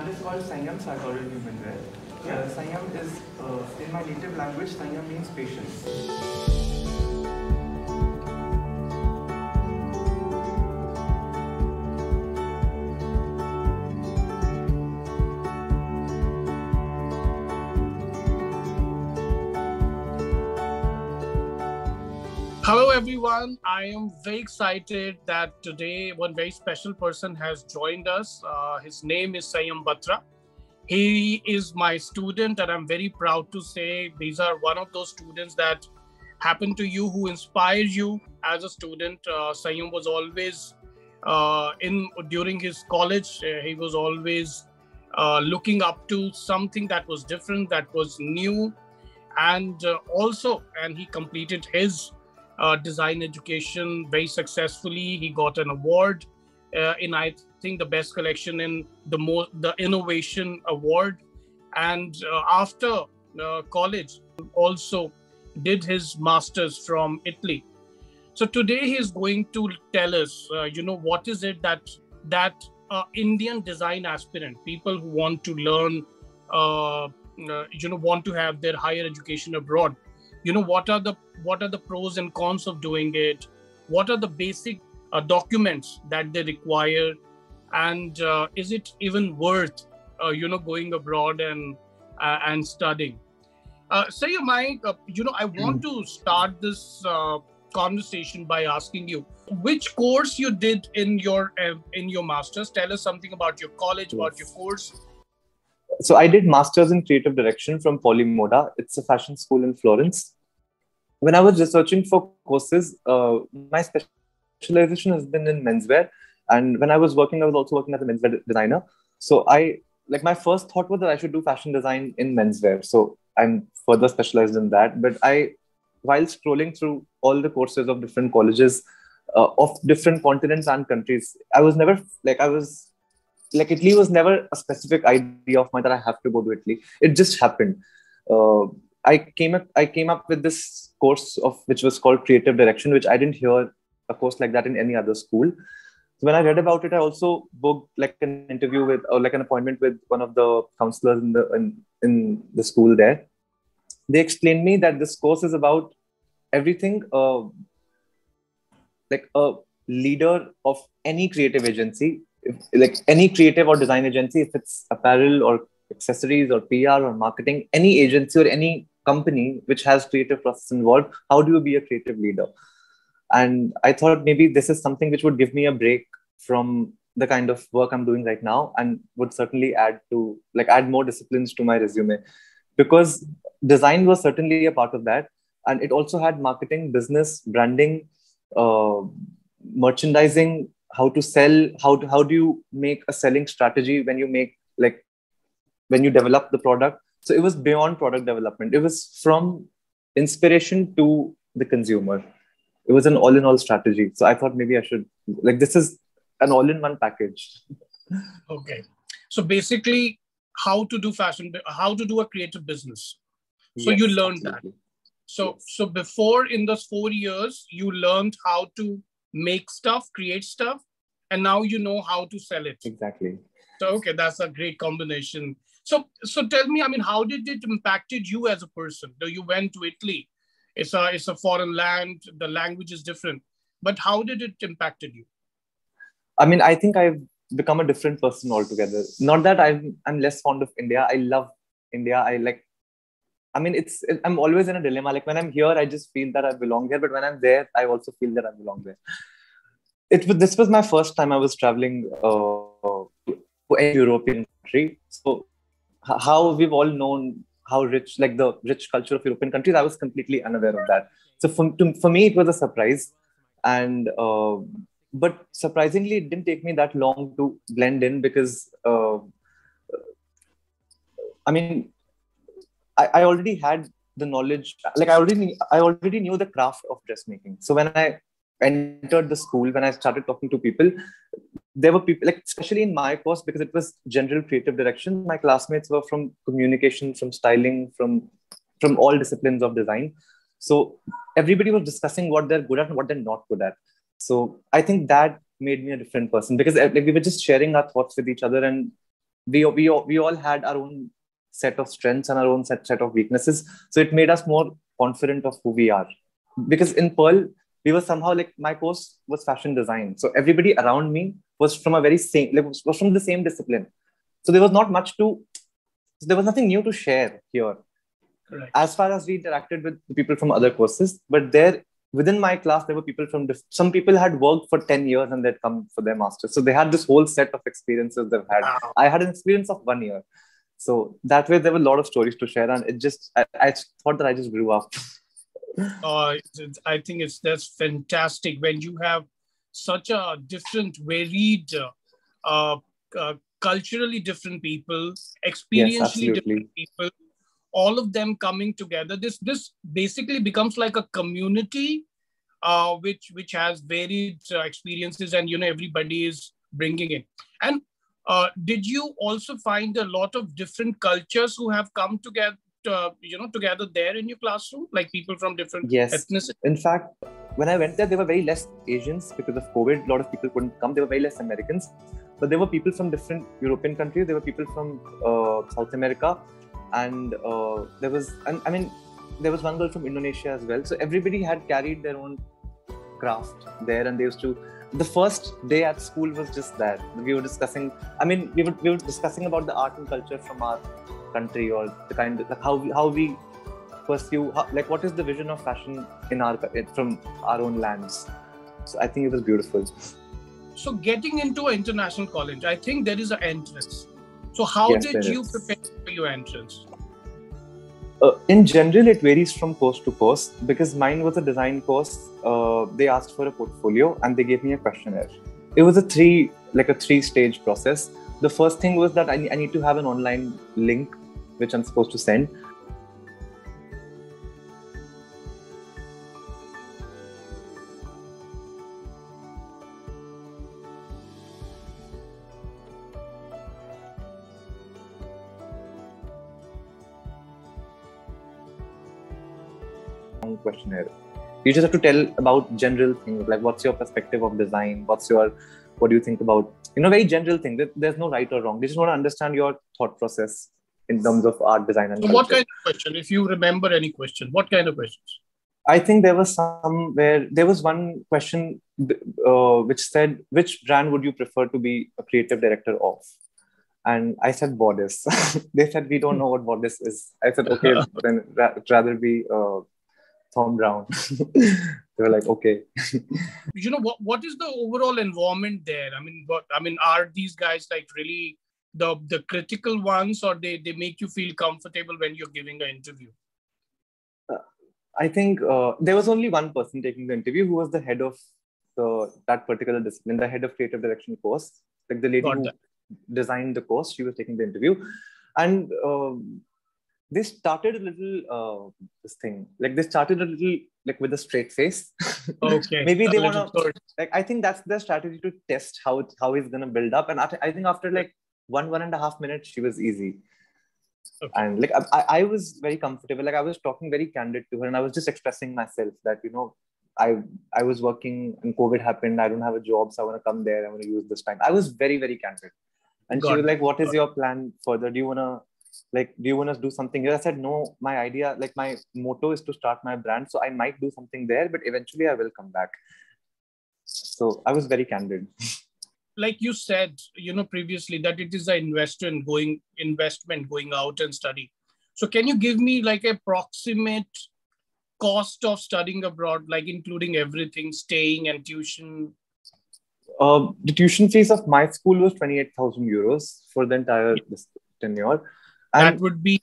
brand is called Sanyam Human Wear. Sanyam is, in my native language, Sanyam means patience. Hello everyone, I am very excited that today one very special person has joined us. His name is Sanyam Batra. He is my student and I'm very proud to say these are one of those students that happen to you who inspired you as a student. Sanyam was always during his college, he was always looking up to something that was different, that was new, and he completed his design education very successfully. He got an award in, I think, the best collection in the innovation award. And after college, also did his masters from Italy. So today he is going to tell us, what is it that Indian design aspirant, people who want to learn, want to have their higher education abroad. What are the pros and cons of doing it? What are the basic documents that they require? And is it even worth, going abroad and studying? Sayam, I want to start this conversation by asking you which course you did in your masters. Tell us something about your college, about your course. So I did masters in creative direction from Polymoda. It's a fashion school in Florence. When I was researching for courses, my specialization has been in menswear. And when I was working, I was also working as a menswear designer. So my first thought was that I should do fashion design in menswear. So I'm further specialized in that. But while scrolling through all the courses of different colleges of different continents and countries, Italy was never a specific idea of mine that I have to go to Italy. It just happened. I came up with this course which was called creative direction, which I didn't hear a course like that in any other school. So when I read about it, I also booked an interview with, or an appointment with one of the counselors in the school there. They explained me that this course is about everything, like a leader of any creative agency, any creative or design agency, if it's apparel or accessories or PR or marketing, any agency or any company which has creative process involved, how do you be a creative leader? And I thought maybe this is something which would give me a break from the kind of work I'm doing right now and would certainly add more disciplines to my resume, because design was certainly a part of that. And it also had marketing, business, branding, merchandising, how to sell, how do you make a selling strategy when you develop the product. So it was beyond product development. It was from inspiration to the consumer. It was an all-in-all strategy. So I thought maybe I should, this is an all-in-one package. Okay. So basically, how to do fashion, how to do a creative business. So yes, you learned absolutely. That. So, yes. So before, in those 4 years, you learned how to make stuff, create stuff, and now you know how to sell it. Exactly. So, okay, that's a great combination. So tell me, how did it impacted you as a person? Though you went to Italy, it's a foreign land, the language is different, but how did it impacted you? I think I've become a different person altogether. Not that I'm less fond of India. I love India. I'm always in a dilemma. Like when I'm here, I just feel that I belong here, but when I'm there, I also feel that I belong there. This was my first time I was traveling to a European country. So how we've all known how rich, the rich culture of European countries, I was completely unaware of that. So for me, it was a surprise. And but surprisingly, it didn't take me that long to blend in, because I already had the knowledge. I already knew the craft of dressmaking. So when I entered the school, when I started talking to people, there were people, especially in my course, because it was general creative direction. My classmates were from communication, from styling, from all disciplines of design. So everybody was discussing what they're good at and what they're not good at. So I think that made me a different person, because we were just sharing our thoughts with each other, and we all had our own set of strengths and our own set of weaknesses. So it made us more confident of who we are. Because in Pearl, we were somehow like, my course was fashion design. So everybody around me was from a very same, like, was from the same discipline. So there was not much to, there was nothing new to share here. Correct. As far as we interacted with the people from other courses, but there within my class, there were people from some people had worked for 10 years and they'd come for their masters. So they had this whole set of experiences they've had. Wow. I had an experience of 1 year. So that way there were a lot of stories to share. And it just, I thought that I just grew up. I think that's fantastic when you have such a different, varied, culturally different people, experientially different people, all of them coming together. This basically becomes like a community, which has varied experiences, and everybody is bringing it. And did you also find a lot of different cultures who have come together? Together there in your classroom, like people from different ethnicities? In fact, when I went there were very less Asians because of COVID. A lot of people couldn't come. There were very less Americans, but there were people from different European countries. There were people from South America, and there was one girl from Indonesia as well. So everybody had carried their own craft there, and they used to. The first day at school was just that we were discussing. We were discussing about the art and culture from our country, or the kind of how we pursue, what is the vision of fashion from our own lands. So I think it was beautiful. So getting into an international college, I think there is an entrance. So how did you prepare for your entrance? In general, it varies from course to course. Because mine was a design course, they asked for a portfolio and they gave me a questionnaire. It was a three-stage process. The first thing was that I need to have an online link which I'm supposed to send. Questionnaire. You just have to tell about general things, like what's your perspective of design, what do you think about, very general thing. There's no right or wrong. They just want to understand your thought process in terms of art, design, and culture. What kind of question? If you remember any question, what kind of questions? I think there was one question which said, which brand would you prefer to be a creative director of? And I said Bodice. They said, we don't know what Bodice is. I said, okay, then rather be Thom Browne. They were like, okay. What is the overall environment there? Are these guys like really the critical ones, or they make you feel comfortable when you're giving an interview? I think there was only one person taking the interview who was the head of that particular discipline, the head of creative direction course. Like the lady who designed the course, she was taking the interview. And they started a little with a straight face. Okay. Maybe they want to, I think that's their strategy to test how he's going to build up. And I think after 1.5 minutes, she was easy. Okay. And I was very comfortable. I was talking very candid to her, and I was just expressing myself that, I was working and COVID happened. I don't have a job, so I want to come there. I want to use this time. I was very, very candid. And she was like, what is your plan further? Do you want to do something here? I said, no, my idea, my motto is to start my brand. So I might do something there, but eventually I will come back. So I was very candid. Like you said, previously that it is an investment going out and study. So can you give me a approximate cost of studying abroad, including everything, staying and tuition? The tuition fees of my school was 28,000 euros for the entire tenure. And that would be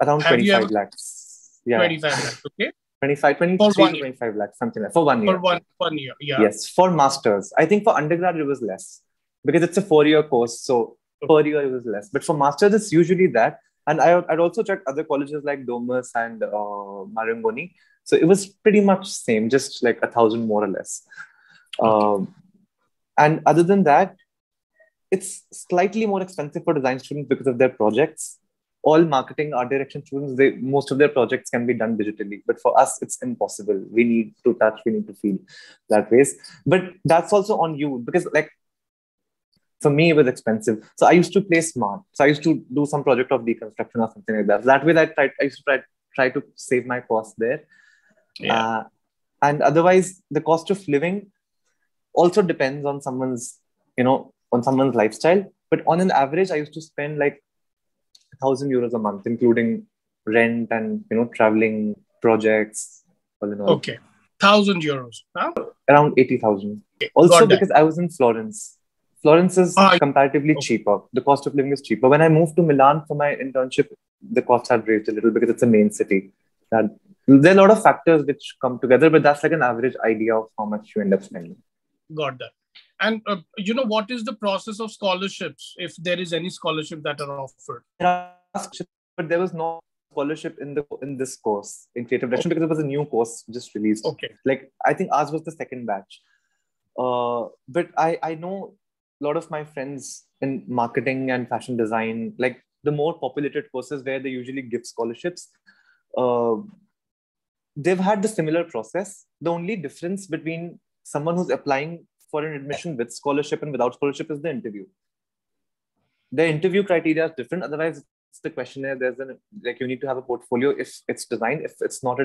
around 25 lakhs. Yeah. 25 lakhs, okay. 23 to 25 lakhs, something like that. For 1 year. For one year, yeah. Yes, for masters. I think for undergrad it was less because it's a 4-year course. So per year it was less. But for masters, it's usually that. And I'd also checked other colleges like Domus and Marangoni. So it was pretty much same, just 1,000 more or less. Okay. And other than that, it's slightly more expensive for design students because of their projects. All marketing, art direction students, most of their projects can be done digitally. But for us, it's impossible. We need to touch, we need to feel that ways. But that's also on you because For me, it was expensive. So I used to play smart. So I used to do some project of deconstruction or something like that. That way, I used to try to save my cost there. Yeah. And otherwise, the cost of living also depends on someone's, on someone's lifestyle. But on an average, I used to spend like €1,000 a month, including rent and traveling, projects, all in all. Okay. €1,000. Huh? Around 80,000. Okay. Also, because I was in Florence. Florence is comparatively cheaper. The cost of living is cheaper. When I moved to Milan for my internship, the costs had raised a little because it's a main city. There are a lot of factors which come together, but that's like an average idea of how much you end up spending. Got that. And what is the process of scholarships, if there is any scholarship that are offered? But there was no scholarship in this course in creative direction because it was a new course just released. Okay. Like I think ours was the second batch. But I know a lot of my friends in marketing and fashion design, like the more populated courses where they usually give scholarships, they've had the similar process. The only difference between someone who's applying for an admission with scholarship and without scholarship is the interview. The interview criteria is different. Otherwise, it's the questionnaire. You need to have a portfolio if it's designed. If it's not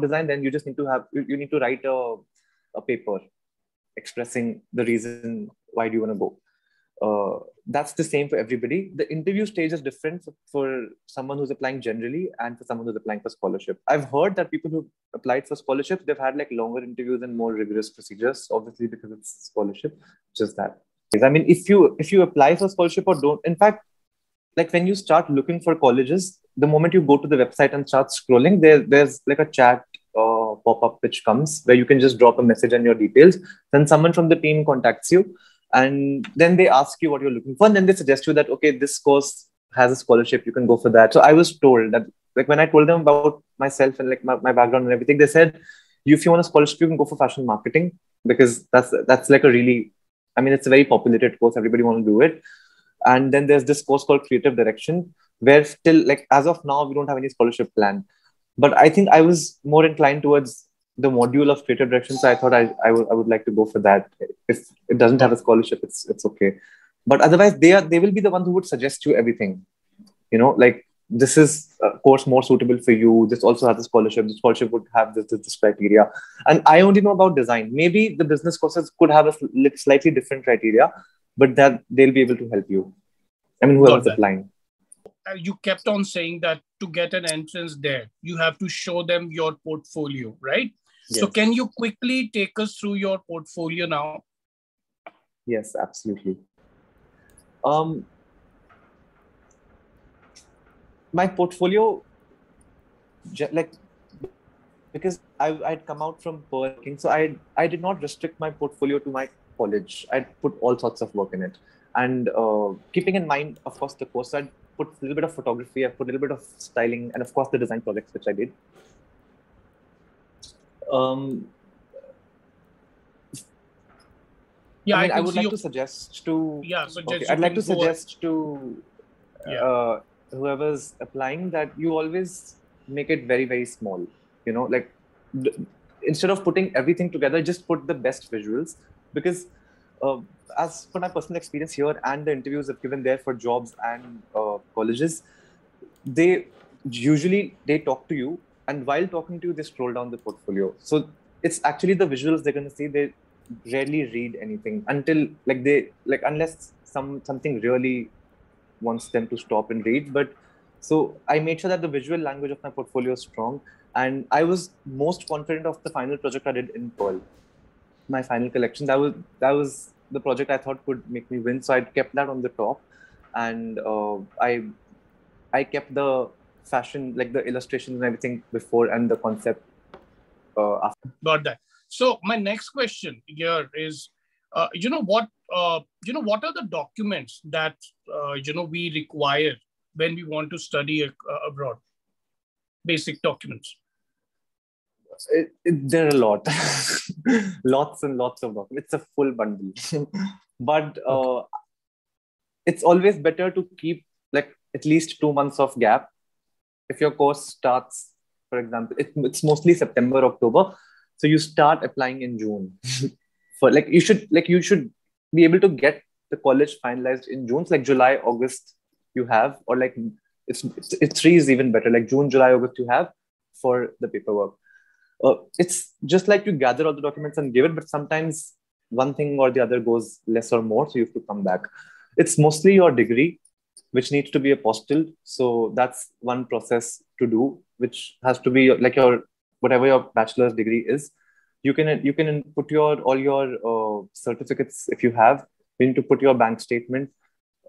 designed, then you just need to write a paper expressing the reason why do you want to go. That's the same for everybody. The interview stage is different for someone who's applying generally and for someone who's applying for scholarship. I've heard that people who applied for scholarship, they've had like longer interviews and more rigorous procedures, obviously because it's scholarship. Just that. I mean, if you apply for scholarship or don't, in fact, like when you start looking for colleges, the moment you go to the website and start scrolling, there's like a chat pop-up which comes where you can just drop a message and your details. Then someone from the team contacts you and then they ask you what you're looking for. And then they suggest you that, okay, this course has a scholarship, you can go for that. So I was told that, like when I told them about myself and like my background and everything, they said, if you want a scholarship, you can go for fashion marketing because that's like a really, I mean, it's a very populated course. Everybody wants to do it. And then there's this course called creative direction where still like as of now, we don't have any scholarship plan. But I think I was more inclined towards the module of creative direction. So I thought I would like to go for that. If it doesn't have a scholarship, it's okay. But otherwise, they will be the ones who would suggest you everything. Like this is a course more suitable for you. This also has a scholarship. The scholarship would have this criteria. And I only know about design. Maybe the business courses could have a slightly different criteria, but that they'll be able to help you. I mean, whoever's applying. You kept on saying that to get an entrance there, you have to show them your portfolio, right? Yes. So can you quickly take us through your portfolio now? Yes, absolutely. My portfolio, like, because I'd come out from working, so I did not restrict my portfolio to my college. I'd put all sorts of work in it. And keeping in mind, of course, the course, I'd put a little bit of photography, I put a little bit of styling, and of course, the design projects, which I did. I would like to suggest to... Yeah, so okay, I'd like to suggest to whoever's applying that you always make it very, very small. Like instead of putting everything together, just put the best visuals. Because as for my personal experience here and the interviews I've given there for jobs and colleges, they talk to you, and while talking to you, they scroll down the portfolio. So it's actually the visuals they're going to see. They rarely read anything until unless something really wants them to stop and read. But so I made sure that the visual language of my portfolio is strong, and I was most confident of the final project I did in Pearl. My final collection, that was the project I thought could make me win. So I kept that on the top, and I kept the fashion, like the illustrations and everything before, and the concept after. Got that. So my next question here is, what are the documents that we require when we want to study abroad? Basic documents. There are a lot, lots and lots of documents. It's a full bundle, but it's always better to keep like at least 2 months of gap. If your course starts, for example, it's mostly September, October. So you start applying in June. You should be able to get the college finalized in June. So like July, August you have, or like it's 3 is even better. Like June, July, August you have for the paperwork. It's just like you gather all the documents and give it, but sometimes one thing or the other goes less or more, so you have to come back. It's mostly your degree, which needs to be apostilled. So that's one process to do, which has to be like your whatever your bachelor's degree is. You can put all your certificates if you have. You need to put your bank statement,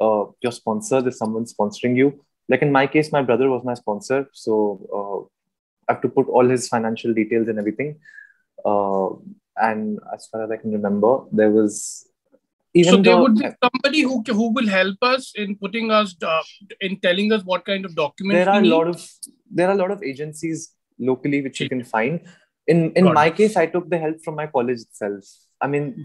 your sponsor, if someone's sponsoring you. Like in my case, my brother was my sponsor, so I have to put all his financial details and everything. And as far as I can remember, there was so there would be somebody who will help us in putting us in telling us what kind of documents there are a lot of agencies locally which you can find. In my case, I took the help from my college itself. I mean,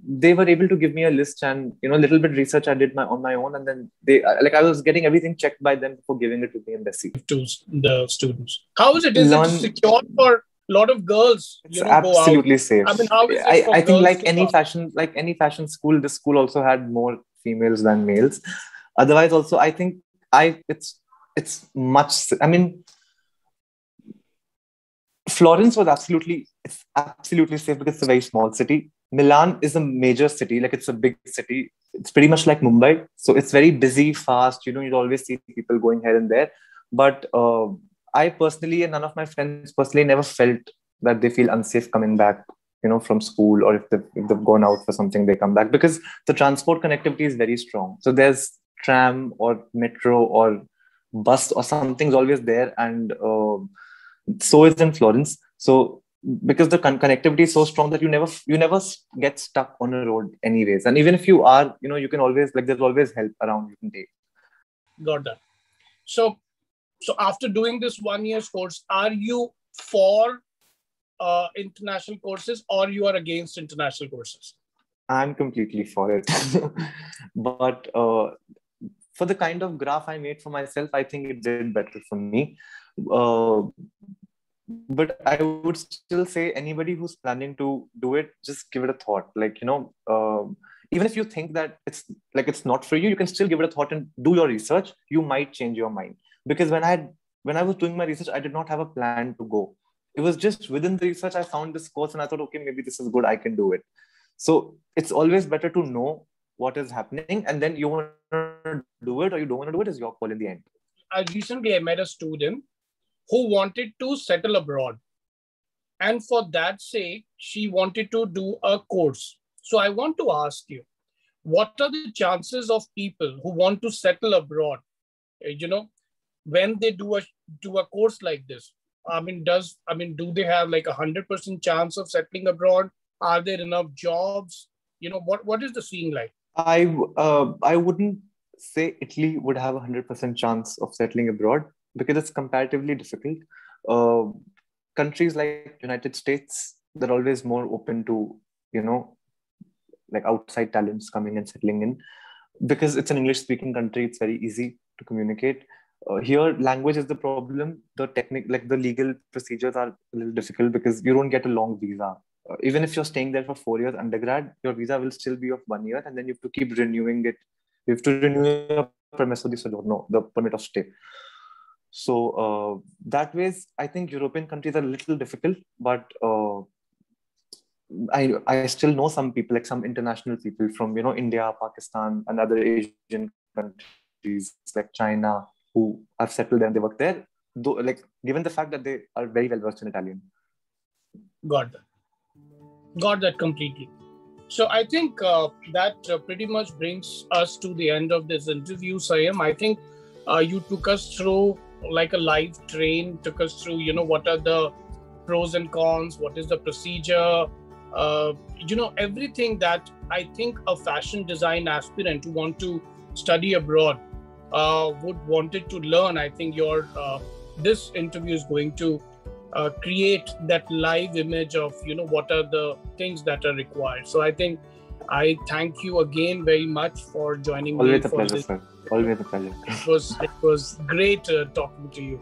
they were able to give me a list and a little bit research I did on my own, and then I was getting everything checked by them before giving it to the embassy. To the students, how is it? Is it secure for a lot of girls? It's absolutely go out? safe. I mean, how is it? I think like any fashion school, this school also had more females than males. Otherwise, also I think it's much. I mean, Florence was absolutely safe because it's a very small city. Milan is a major city, like it's a big city. It's pretty much like Mumbai. So it's very busy, fast. You'd always see people going here and there. But I personally, and none of my friends personally, never felt that they feel unsafe coming back, from school, or if they've gone out for something, they come back, because the transport connectivity is very strong. So there's tram or metro or bus or something's always there. And so is in Florence. So because the connectivity is so strong that you never get stuck on a road anyways. And even if you are, you can always, there's always help around you can take. Got that. So after doing this 1 year's course, are you for international courses or you are against international courses? I'm completely for it. But for the kind of graph I made for myself, I think it did better for me. But I would still say anybody who's planning to do it, just give it a thought. Even if you think that it's not for you, you can still give it a thought and do your research. You might change your mind. Because when I was doing my research, I did not have a plan to go. It was just within the research, I found this course and I thought, okay, maybe this is good. I can do it. So it's always better to know what is happening, and then you want to do it or you don't want to do it is your call in the end. I met a student who wanted to settle abroad. And for that sake, she wanted to do a course. So I want to ask you, what are the chances of people who want to settle abroad, when they do a course like this? Do they have like 100% chance of settling abroad? Are there enough jobs? What is the scene like? I wouldn't say Italy would have 100% chance of settling abroad, because it's comparatively difficult. Countries like United States, they're always more open to, outside talents coming and settling in. Because it's an English-speaking country, it's very easy to communicate. Here, language is the problem. The the legal procedures are a little difficult because you don't get a long visa. Even if you're staying there for 4 years undergrad, your visa will still be of 1 year, and then you have to keep renewing it. You have to renew your permesso di soggiorno, the permit of stay. So that ways, I think European countries are a little difficult, but I still know some people, like some international people from India, Pakistan, and other Asian countries like China, who have settled there and they work there. Though, given the fact that they are very well versed in Italian. Got that completely. So I think that pretty much brings us to the end of this interview, Sanyam. I think you took us through like a live train, took us through, what are the pros and cons, what is the procedure, everything that I think a fashion design aspirant who want to study abroad would wanted to learn. I think this interview is going to create that live image of, what are the things that are required. So I think I thank you again very much for joining me. Always a pleasure, sir. Always a pleasure. It was great talking to you.